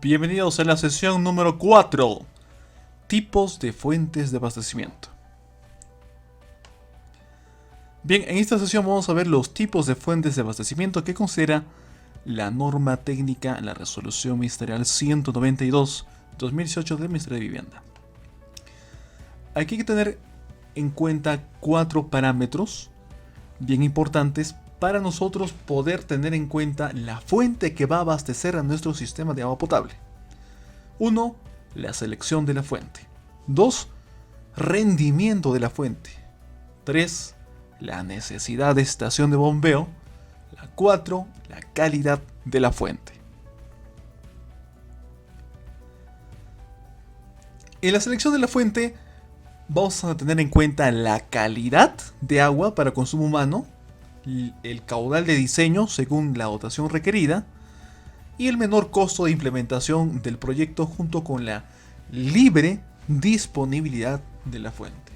Bienvenidos a la sesión número 4. Tipos de fuentes de abastecimiento. Bien, en esta sesión vamos a ver los tipos de fuentes de abastecimiento que considera la norma técnica, la resolución ministerial 192/2018 del Ministerio de Vivienda. Aquí hay que tener en cuenta 4 parámetros bien importantes para nosotros poder tener en cuenta la fuente que va a abastecer a nuestro sistema de agua potable. 1. La selección de la fuente. 2. Rendimiento de la fuente. 3. La necesidad de estación de bombeo. 4. La calidad de la fuente. En la selección de la fuente vamos a tener en cuenta la calidad de agua para consumo humano, el caudal de diseño según la dotación requerida y el menor costo de implementación del proyecto junto con la libre disponibilidad de la fuente.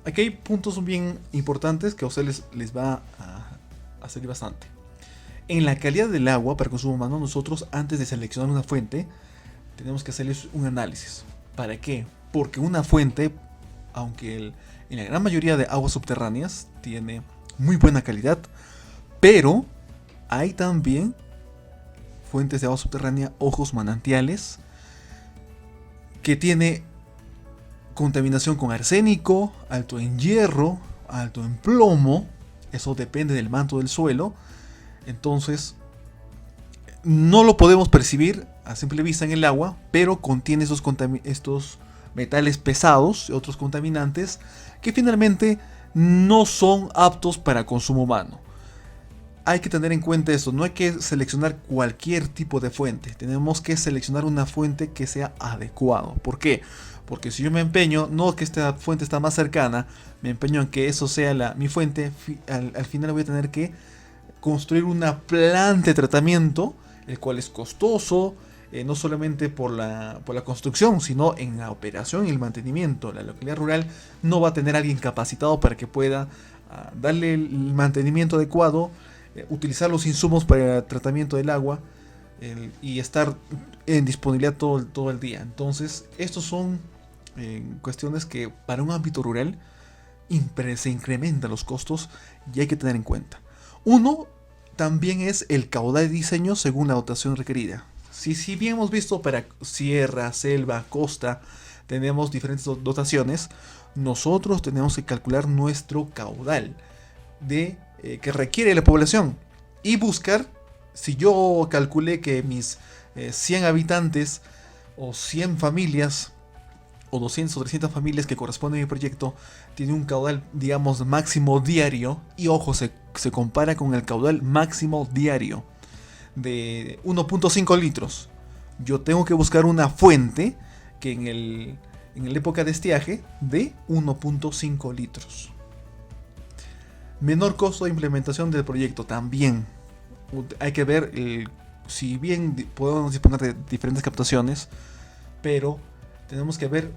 Aquí hay puntos bien importantes que a ustedes les va a servir bastante. En la calidad del agua para consumo humano, nosotros antes de seleccionar una fuente tenemos que hacerles un análisis. ¿Para qué? Porque una fuente, aunque en la gran mayoría de aguas subterráneas tiene muy buena calidad, pero hay también fuentes de agua subterránea, ojos manantiales, que tiene contaminación con arsénico, alto en hierro, alto en plomo. Eso depende del manto del suelo. Entonces no lo podemos percibir a simple vista en el agua, pero contiene estos metales pesados y otros contaminantes que finalmente no son aptos para consumo humano. Hay que tener en cuenta esto, no hay que seleccionar cualquier tipo de fuente, tenemos que seleccionar una fuente que sea adecuada. ¿Por qué? Porque si yo me empeño, no que esta fuente está más cercana, me empeño en que eso sea mi fuente, al final voy a tener que construir una planta de tratamiento, el cual es costoso, no solamente por la construcción, sino en la operación y el mantenimiento. La localidad rural no va a tener a alguien capacitado para que pueda darle el mantenimiento adecuado, utilizar los insumos para el tratamiento del agua y estar en disponibilidad todo el día. Entonces, estos son cuestiones que para un ámbito rural se incrementan los costos y hay que tener en cuenta. Uno también es el caudal de diseño según la dotación requerida. Si bien hemos visto para sierra, selva, costa, tenemos diferentes dotaciones, nosotros tenemos que calcular nuestro caudal que requiere la población y buscar, si yo calculé que mis 100 habitantes o 100 familias o 200 o 300 familias que corresponden a mi proyecto tienen un caudal, digamos, máximo diario, y ojo, se compara con el caudal máximo diario de 1.5 litros. Yo tengo que buscar una fuente que en la época de estiaje de 1.5 litros. Menor costo de implementación del proyecto también. Hay que ver, si bien podemos disponer de diferentes captaciones, pero tenemos que ver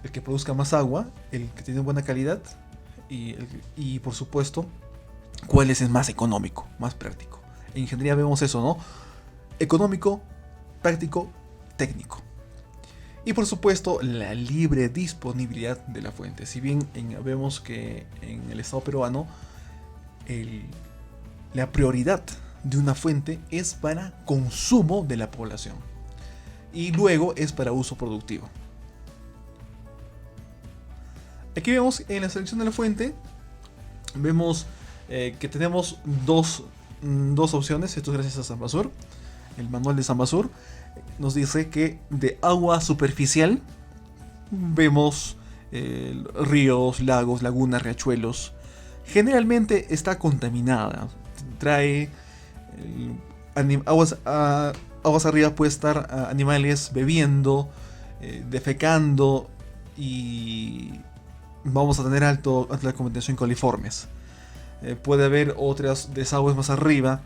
el que produzca más agua, el que tiene buena calidad y por supuesto, cuál es el más económico, más práctico. En ingeniería vemos eso, ¿no? Económico, práctico, técnico. Y por supuesto, la libre disponibilidad de la fuente. Si bien vemos que en el estado peruano la prioridad de una fuente es para consumo de la población y luego es para uso productivo. Aquí vemos en la selección de la fuente, vemos que tenemos dos opciones. Esto es gracias a Sambasur. El manual de Sambasur nos dice que de agua superficial vemos ríos, lagos, lagunas, riachuelos. Generalmente está contaminada. Trae aguas arriba, puede estar animales bebiendo, defecando, y vamos a tener alta contaminación coliformes. Puede haber otras desagües más arriba.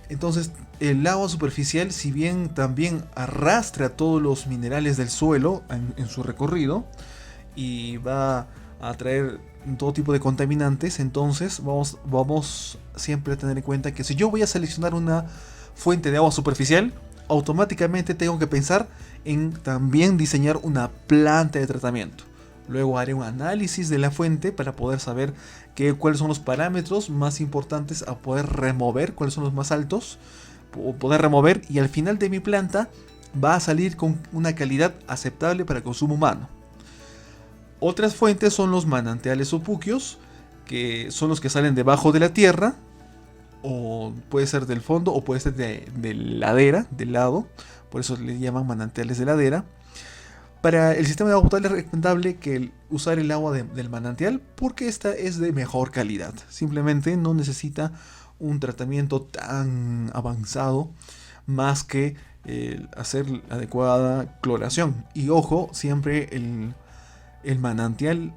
Entonces el agua superficial, si bien también arrastra todos los minerales del suelo en su recorrido y va a traer todo tipo de contaminantes, entonces vamos siempre a tener en cuenta que si yo voy a seleccionar una fuente de agua superficial, automáticamente tengo que pensar en también diseñar una planta de tratamiento. Luego haré un análisis de la fuente para poder saber cuáles son los parámetros más importantes a poder remover, cuáles son los más altos, o poder remover, y al final de mi planta va a salir con una calidad aceptable para el consumo humano. Otras fuentes son los manantiales o puquios, que son los que salen debajo de la tierra, o puede ser del fondo, o puede ser de ladera, del lado, por eso le llaman manantiales de ladera. Para el sistema de agua potable es recomendable que usar el agua del manantial, porque esta es de mejor calidad. Simplemente no necesita un tratamiento tan avanzado, más que hacer la adecuada cloración. Y ojo, siempre el manantial,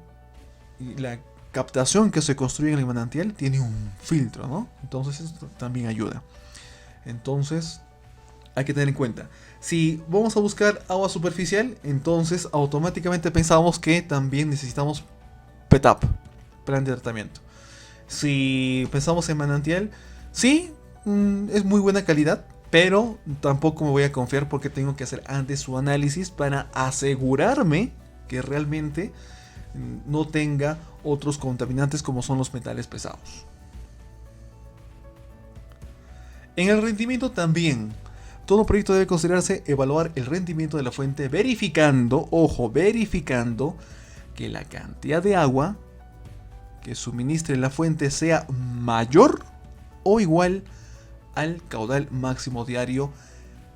la captación que se construye en el manantial tiene un filtro, ¿no? Entonces esto también ayuda. Entonces hay que tener en cuenta, si vamos a buscar agua superficial, entonces automáticamente pensamos que también necesitamos PETAP, plan de tratamiento. Si pensamos en manantial, sí, es muy buena calidad, pero tampoco me voy a confiar, porque tengo que hacer antes su análisis para asegurarme que realmente no tenga otros contaminantes como son los metales pesados. En el rendimiento también, todo proyecto debe considerarse evaluar el rendimiento de la fuente verificando, ojo, verificando que la cantidad de agua que suministre la fuente sea mayor o igual al caudal máximo diario.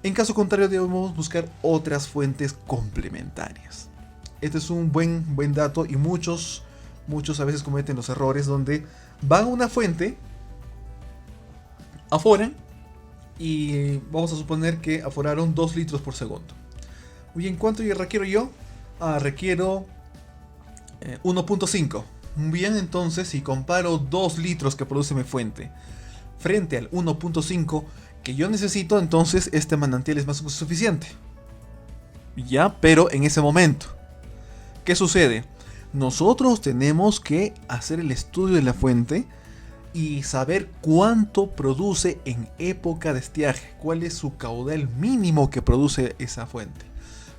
En caso contrario, debemos buscar otras fuentes complementarias. Este es un buen dato, y muchos a veces cometen los errores donde van a una fuente, aforan, y vamos a suponer que aforaron 2 litros por segundo. Muy bien, ¿cuánto requiero yo? Requiero 1.5. Bien, entonces si comparo 2 litros que produce mi fuente frente al 1.5 que yo necesito, entonces este manantial es más que suficiente. Ya, pero en ese momento, ¿qué sucede? Nosotros tenemos que hacer el estudio de la fuente y saber cuánto produce en época de estiaje, cuál es su caudal mínimo que produce esa fuente.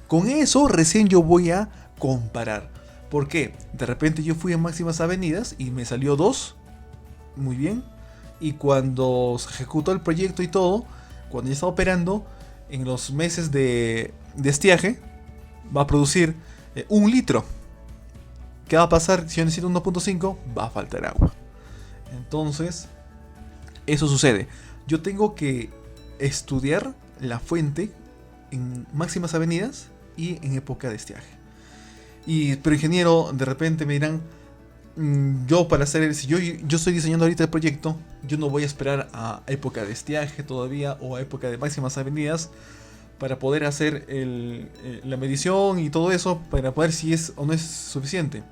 Con eso recién yo voy a comparar. ¿Por qué? De repente yo fui a máximas avenidas y me salió 2. Muy bien. Y cuando se ejecutó el proyecto y todo, cuando ya estaba operando, en los meses de estiaje, va a producir 1 litro. ¿Qué va a pasar si yo necesito 1.5? Va a faltar agua. Entonces, eso sucede. Yo tengo que estudiar la fuente en máximas avenidas y en época de estiaje. Pero ingeniero, de repente me dirán, yo para hacer, si yo estoy diseñando ahorita el proyecto, yo no voy a esperar a época de estiaje todavía o a época de máximas avenidas para poder hacer la medición y todo eso, para poder si es o no es suficiente.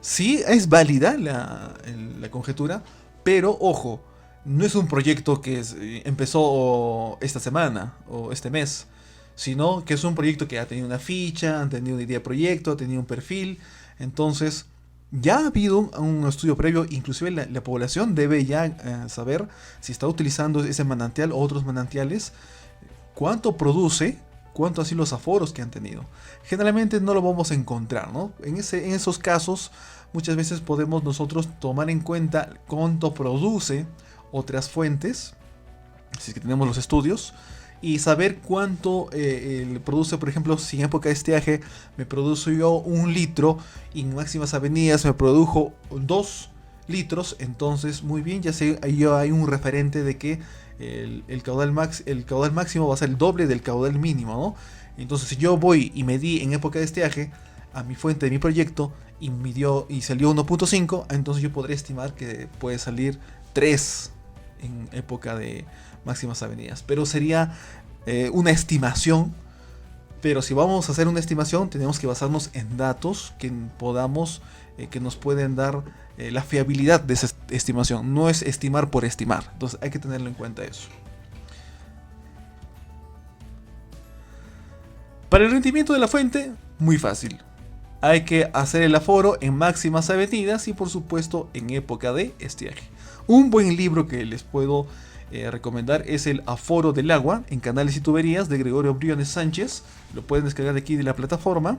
Sí, es válida la conjetura, pero ojo, no es un proyecto que empezó esta semana o este mes, sino que es un proyecto que ha tenido una ficha, han tenido una idea de proyecto, ha tenido un perfil. Entonces ya ha habido un estudio previo, inclusive la población debe ya saber si está utilizando ese manantial o otros manantiales, cuánto produce, cuánto así los aforos que han tenido. Generalmente no lo vamos a encontrar, ¿no? En esos casos muchas veces podemos nosotros tomar en cuenta cuánto produce otras fuentes, si es que tenemos los estudios, y saber cuánto produce. Por ejemplo, si en época de estiaje me produjo yo 1 litro y en máximas avenidas me produjo 2 litros, entonces muy bien, ya sé, ahí hay un referente de que el caudal máximo va a ser el doble del caudal mínimo, ¿no? Entonces si yo voy y medí en época de estiaje a mi fuente de mi proyecto y salió 1.5, entonces yo podré estimar que puede salir 3 en época de máximas avenidas, pero sería una estimación. Pero si vamos a hacer una estimación, tenemos que basarnos en datos que nos pueden dar la fiabilidad de esa estimación. No es estimar por estimar, entonces hay que tenerlo en cuenta eso. Para el rendimiento de la fuente, muy fácil. Hay que hacer el aforo en máximas avenidas y por supuesto en época de estiaje. Un buen libro que les puedo recomendar es el Aforo del Agua en Canales y Tuberías de Gregorio Briones Sánchez. Lo pueden descargar de aquí de la plataforma.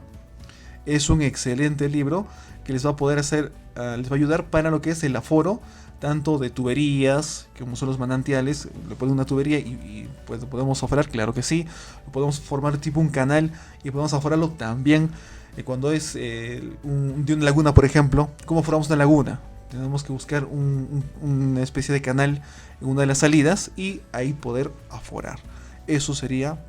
Es un excelente libro que les va a poder les va a ayudar para lo que es el aforo, tanto de tuberías, como son los manantiales. Le ponen una tubería y pues lo podemos aforar, claro que sí. Lo podemos formar tipo un canal y podemos aforarlo también cuando es de una laguna, por ejemplo. ¿Cómo formamos una laguna? Tenemos que buscar una especie de canal en una de las salidas y ahí poder aforar. Eso sería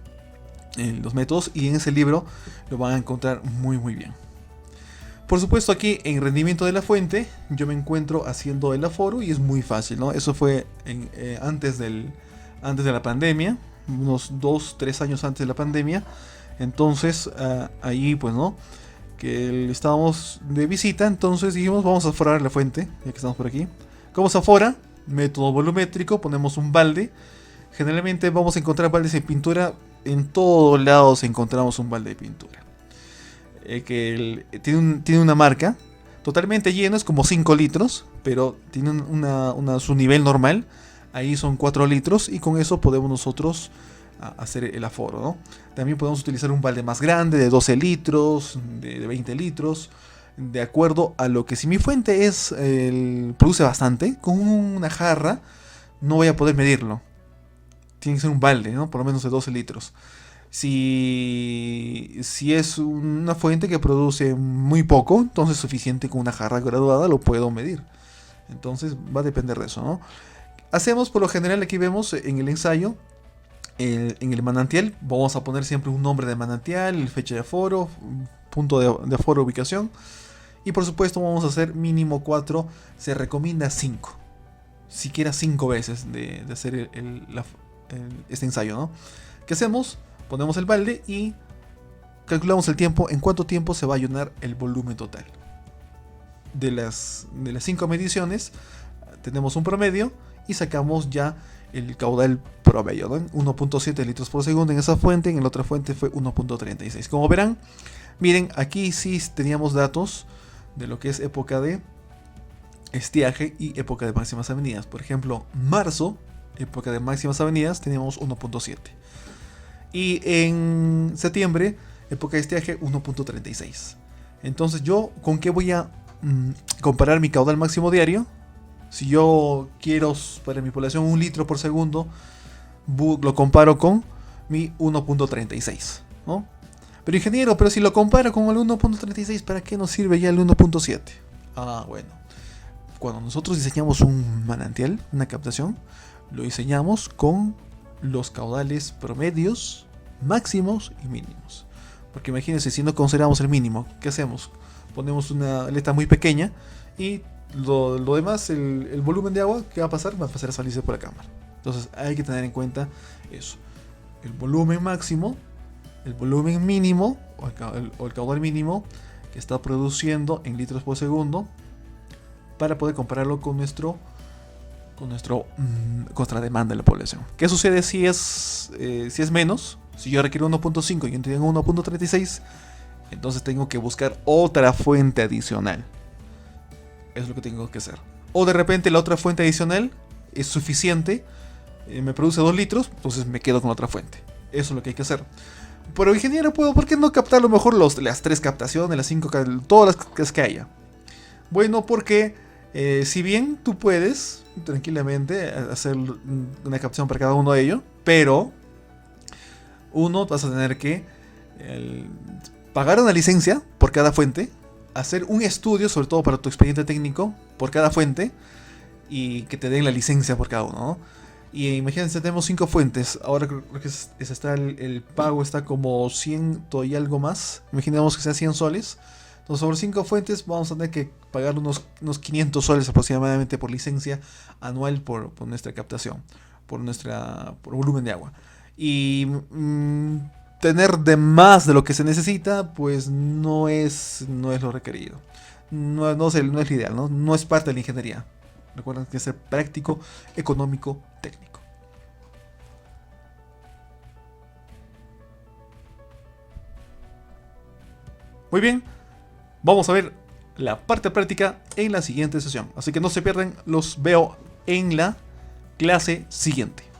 los métodos, y en ese libro lo van a encontrar muy bien. Por supuesto, aquí en rendimiento de la fuente yo me encuentro haciendo el aforo y es muy fácil, ¿no? Eso fue antes de la pandemia, unos 2-3 años antes de la pandemia. Entonces ahí pues no, que estábamos de visita, entonces dijimos vamos a aforar la fuente, ya que estamos por aquí. ¿Cómo se afora? Método volumétrico, ponemos un balde. Generalmente vamos a encontrar baldes de pintura. En todos lados encontramos un balde de pintura. Tiene una marca. Totalmente lleno, es como 5 litros. Pero tiene su nivel normal. Ahí son 4 litros. Y con eso podemos nosotros hacer el aforo, ¿no? También podemos utilizar un balde más grande de 12 litros, de 20 litros. De acuerdo a lo que, si mi fuente produce bastante, con una jarra no voy a poder medirlo. Tiene que ser un balde, ¿no? Por lo menos de 12 litros. Si es una fuente que produce muy poco, entonces suficiente con una jarra graduada lo puedo medir. Entonces va a depender de eso, ¿no? Hacemos por lo general, aquí vemos en el ensayo, en el manantial, vamos a poner siempre un nombre de manantial, fecha de aforo, punto de aforo, ubicación. Y por supuesto vamos a hacer mínimo 4, se recomienda 5. Siquiera 5 veces de hacer este ensayo, ¿no? ¿Qué hacemos? Ponemos el balde y calculamos el tiempo, en cuánto tiempo se va a llenar el volumen total. De las 5 mediciones tenemos un promedio y sacamos ya el caudal promedio, ¿no? 1.7 litros por segundo en esa fuente, en la otra fuente fue 1.36. Como verán, miren, aquí sí teníamos datos de lo que es época de estiaje y época de máximas avenidas. Por ejemplo, marzo, época de máximas avenidas, teníamos 1.7. Y en septiembre, época de estiaje, 1.36. Entonces, ¿yo con qué voy a comparar mi caudal máximo diario? Si yo quiero para mi población 1 litro por segundo, lo comparo con mi 1.36, ¿no? Pero ingeniero, pero si lo comparo con el 1.36, ¿para qué nos sirve ya el 1.7? Ah, bueno. Cuando nosotros diseñamos un manantial, una captación, lo diseñamos con los caudales promedios, máximos y mínimos. Porque imagínense, si no consideramos el mínimo, ¿qué hacemos? Ponemos una aleta muy pequeña y lo demás, el volumen de agua, ¿qué va a pasar? Va a pasar a salirse por la cámara. Entonces hay que tener en cuenta eso. El volumen máximo, el volumen mínimo o el caudal mínimo que está produciendo en litros por segundo, para poder compararlo con nuestra demanda de la población. ¿Qué sucede si es menos? Si yo requiero 1.5 y yo tengo 1.36, entonces tengo que buscar otra fuente adicional. Es lo que tengo que hacer. O de repente la otra fuente adicional es suficiente, me produce 2 litros, entonces me quedo con otra fuente. Eso es lo que hay que hacer. Pero ingeniero, ¿por qué no captar a lo mejor las 3 captaciones, las 5, todas las que haya? Bueno, porque si bien tú puedes tranquilamente hacer una captación para cada uno de ellos, pero vas a tener que pagar una licencia por cada fuente, hacer un estudio, sobre todo para tu expediente técnico, por cada fuente, y que te den la licencia por cada uno, ¿no? Y imagínense, tenemos 5 fuentes. Ahora creo que el pago está como 100 y algo más. Imaginemos que sea 100 soles. Entonces, sobre 5 fuentes vamos a tener que pagar unos 500 soles aproximadamente por licencia anual por nuestra captación, por volumen de agua. Y tener de más de lo que se necesita, pues no es lo requerido. No es lo ideal, ¿no? No es parte de la ingeniería. Recuerden que es ser práctico, económico, técnico. Muy bien, vamos a ver la parte práctica en la siguiente sesión. Así que no se pierdan, los veo en la clase siguiente.